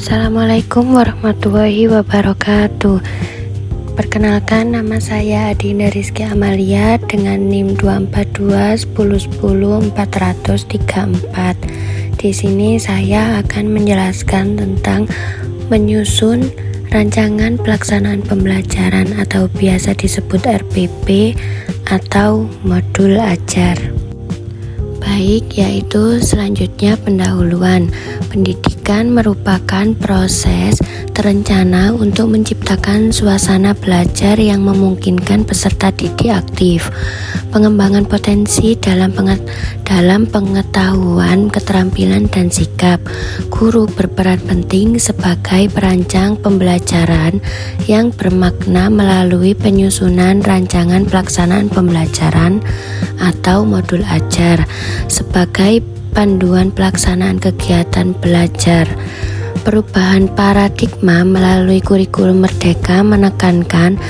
Assalamualaikum warahmatullahi wabarakatuh. Perkenalkan, nama saya Adinda Rizky Amalia dengan NIM 24210100434. Di sini saya akan menjelaskan tentang menyusun rancangan pelaksanaan pembelajaran atau biasa disebut RPP atau modul ajar. Baik, yaitu selanjutnya pendahuluan. Pendidikan merupakan proses terencana untuk menciptakan suasana belajar yang memungkinkan peserta didik aktif. Pengembangan potensi dalam pengetahuan, keterampilan, dan sikap. Guru berperan penting sebagai perancang pembelajaran yang bermakna melalui penyusunan rancangan pelaksanaan pembelajaran atau modul ajar sebagai panduan pelaksanaan kegiatan belajar. Perubahan paradigma melalui kurikulum merdeka menekankan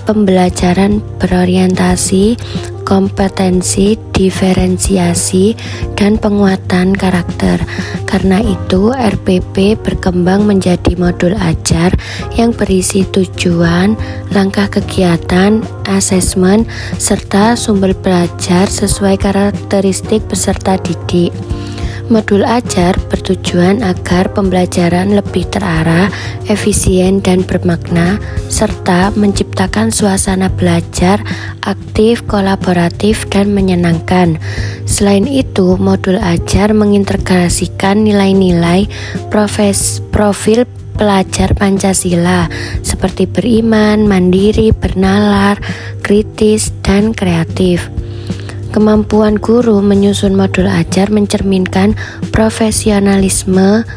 pembelajaran berorientasi kompetensi, diferensiasi, dan penguatan karakter. Karena itu, RPP berkembang menjadi modul ajar yang berisi tujuan, langkah kegiatan, asesmen, serta sumber belajar sesuai karakteristik peserta didik. Modul ajar bertujuan agar pembelajaran lebih terarah, efisien, dan bermakna, serta menciptakan suasana belajar aktif, kolaboratif, dan menyenangkan. Selain itu, modul ajar mengintegrasikan nilai-nilai profil pelajar Pancasila seperti beriman, mandiri, bernalar, kritis, dan kreatif. Kemampuan guru menyusun modul ajar mencerminkan profesionalisme,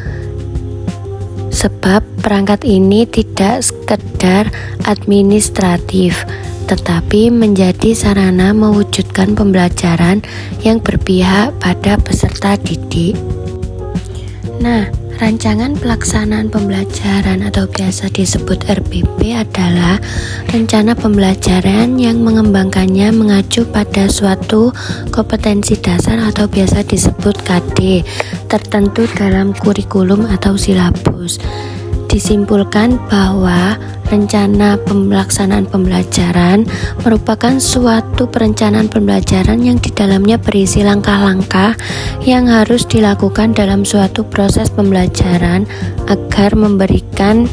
sebab perangkat ini tidak sekedar administratif, tetapi menjadi sarana mewujudkan pembelajaran yang berpihak pada peserta didik. Nah, rancangan pelaksanaan pembelajaran atau biasa disebut RPP adalah rencana pembelajaran yang mengembangkannya mengacu pada suatu kompetensi dasar atau biasa disebut KD tertentu dalam kurikulum atau silabus. Disimpulkan bahwa rencana pelaksanaan pembelajaran merupakan suatu perencanaan pembelajaran yang di dalamnya berisi langkah-langkah yang harus dilakukan dalam suatu proses pembelajaran agar memberikan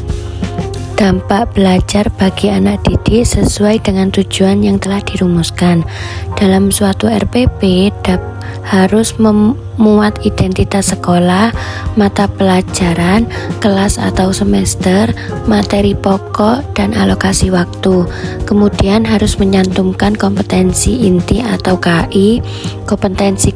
dampak belajar bagi anak didik sesuai dengan tujuan yang telah dirumuskan. Dalam suatu RPP harus memuat identitas sekolah, mata pelajaran, kelas atau semester, materi pokok, dan alokasi waktu. Kemudian harus menyantumkan kompetensi inti atau KI, kompetensi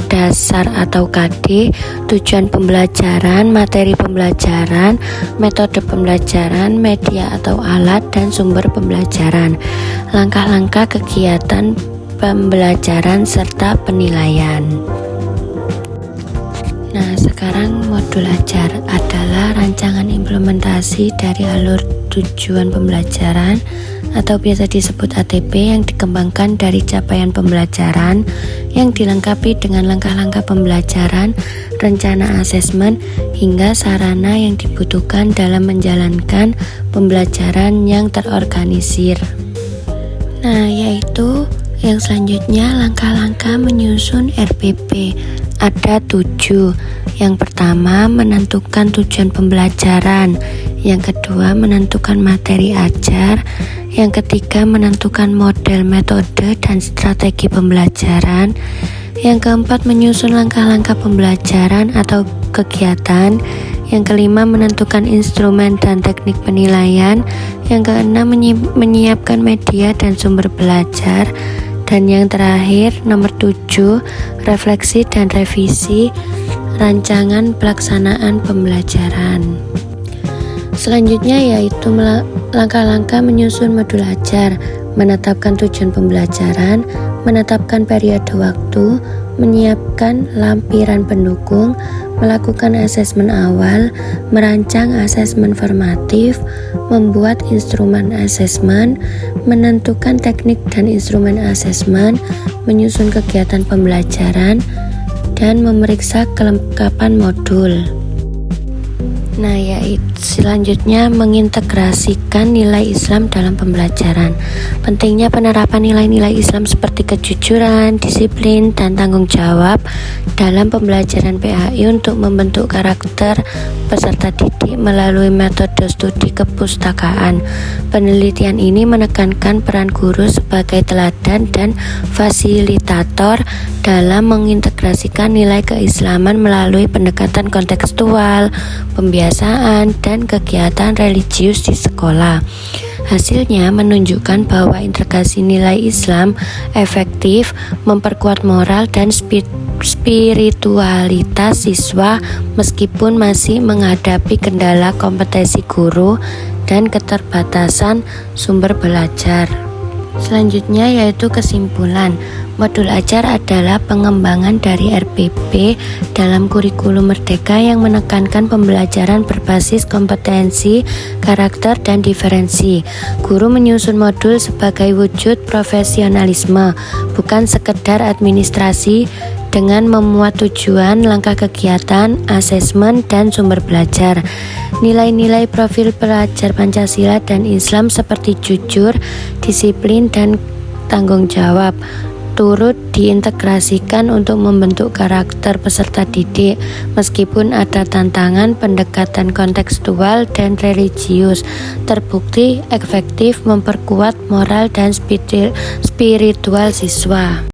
dasar atau KD, tujuan pembelajaran, materi pembelajaran, metode pembelajaran, media atau alat, dan sumber pembelajaran, langkah-langkah kegiatan pembelajaran, serta penilaian. Nah, sekarang modul ajar adalah rancangan implementasi dari alur tujuan pembelajaran atau biasa disebut ATP yang dikembangkan dari capaian pembelajaran yang dilengkapi dengan langkah-langkah pembelajaran, rencana asesmen, hingga sarana yang dibutuhkan dalam menjalankan pembelajaran yang terorganisir. Nah, yaitu yang selanjutnya langkah-langkah menyusun RPP. Ada 7. Yang pertama, menentukan tujuan pembelajaran. Yang kedua, menentukan materi ajar. Yang ketiga, menentukan model, metode, dan strategi pembelajaran. Yang keempat, menyusun langkah-langkah pembelajaran atau kegiatan. Yang kelima, menentukan instrumen dan teknik penilaian. Yang keenam, menyiapkan media dan sumber belajar. Dan yang terakhir, nomor 7, refleksi dan revisi rancangan pelaksanaan pembelajaran. Selanjutnya yaitu langkah-langkah menyusun modul ajar, menetapkan tujuan pembelajaran, menetapkan periode waktu, menyiapkan lampiran pendukung, melakukan asesmen awal, merancang asesmen formatif, membuat instrumen asesmen, menentukan teknik dan instrumen asesmen, menyusun kegiatan pembelajaran, dan memeriksa kelengkapan modul. Nah, yaitu selanjutnya mengintegrasikan nilai Islam dalam pembelajaran. Pentingnya penerapan nilai-nilai Islam seperti kejujuran, disiplin, dan tanggung jawab dalam pembelajaran PAI untuk membentuk karakter peserta didik melalui metode studi kepustakaan. Penelitian ini menekankan peran guru sebagai teladan dan fasilitator dalam mengintegrasikan nilai keislaman melalui pendekatan kontekstual, pembiasaan, dan kegiatan religius di sekolah. Hasilnya menunjukkan bahwa integrasi nilai Islam efektif memperkuat moral dan spiritualitas siswa meskipun masih menghadapi kendala kompetensi guru dan keterbatasan sumber belajar. Selanjutnya yaitu kesimpulan. Modul ajar adalah pengembangan dari RPP dalam kurikulum Merdeka yang menekankan pembelajaran berbasis kompetensi, karakter, dan diferensi. Guru menyusun modul sebagai wujud profesionalisme, bukan sekedar administrasi, dengan memuat tujuan, langkah kegiatan, asesmen, dan sumber belajar. Nilai-nilai profil pelajar Pancasila dan Islam seperti jujur, disiplin, dan tanggung jawab turut diintegrasikan untuk membentuk karakter peserta didik. Meskipun ada tantangan, pendekatan kontekstual dan religius terbukti efektif memperkuat moral dan spiritual siswa.